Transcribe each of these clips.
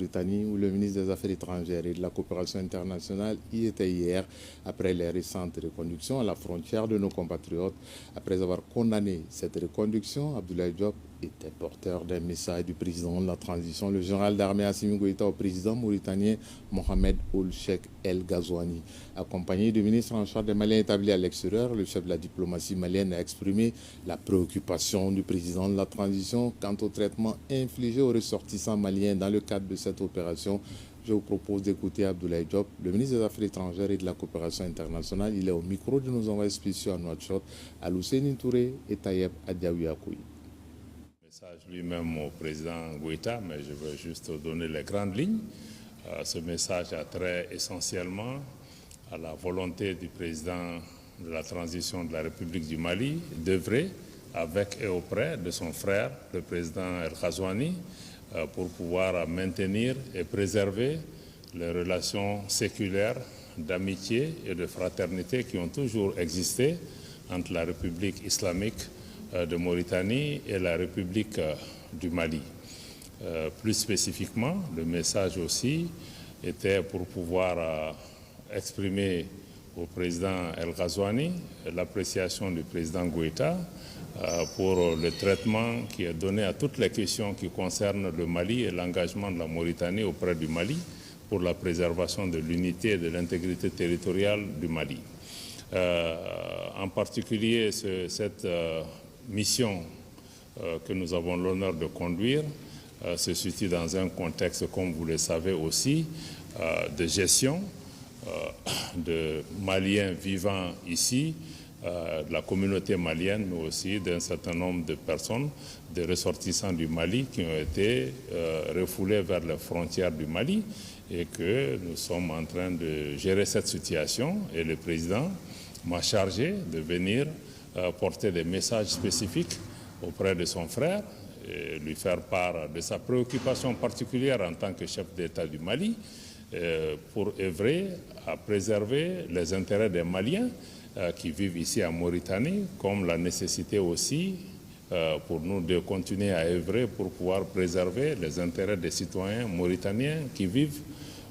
Mauritanie, où le ministre des Affaires étrangères et de la coopération internationale y était hier, après les récentes reconductions à la frontière de nos compatriotes. Après avoir condamné cette reconduction, Abdoulaye Diop était porteur d'un message du président de la transition, le général d'armée Assimi Goïta, au président mauritanien Mohamed Ould Cheikh El Ghazouani. Accompagné du ministre en charge des Maliens établis à l'extérieur, le chef de la diplomatie malienne a exprimé la préoccupation du président de la transition quant au traitement infligé aux ressortissants maliens dans le cadre de cette opération. Je vous propose d'écouter Abdoulaye Diop, le ministre des Affaires étrangères et de la coopération internationale. Il est au micro de nos envoyés spéciaux à Nouakchott, Alousseni Touré et Tayeb Adiaouyakoui. Message lui-même au président Goïta, mais je veux juste donner les grandes lignes. Ce message a trait essentiellement à la volonté du président de la transition de la République du Mali d'œuvrer avec et auprès de son frère, le président El Ghazouani, pour pouvoir maintenir et préserver les relations séculaires d'amitié et de fraternité qui ont toujours existé entre la République islamique de Mauritanie et la République du Mali. Plus spécifiquement, le message aussi était pour pouvoir exprimer au président El Ghazouani l'appréciation du président Goïta pour le traitement qui est donné à toutes les questions qui concernent le Mali et l'engagement de la Mauritanie auprès du Mali pour la préservation de l'unité et de l'intégrité territoriale du Mali. En particulier, cette mission que nous avons l'honneur de conduire se situe dans un contexte, comme vous le savez aussi, de gestion de Maliens vivant ici, de la communauté malienne, mais aussi d'un certain nombre de personnes, des ressortissants du Mali qui ont été refoulés vers les frontières du Mali et que nous sommes en train de gérer cette situation. Et le président m'a chargé de venir porter des messages spécifiques auprès de son frère et lui faire part de sa préoccupation particulière en tant que chef d'État du Mali pour œuvrer à préserver les intérêts des Maliens qui vivent ici en Mauritanie, comme la nécessité aussi pour nous de continuer à œuvrer pour pouvoir préserver les intérêts des citoyens mauritaniens qui vivent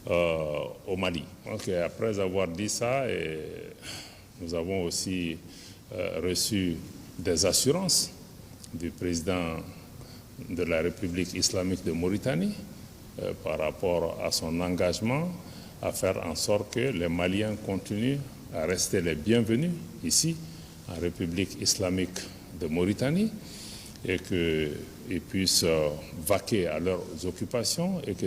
au Mali. Donc, après avoir dit ça, nous avons aussi reçu des assurances du président de la République islamique de Mauritanie par rapport à son engagement à faire en sorte que les Maliens continuent à rester les bienvenus ici en République islamique de Mauritanie et qu'ils puissent vaquer à leurs occupations et que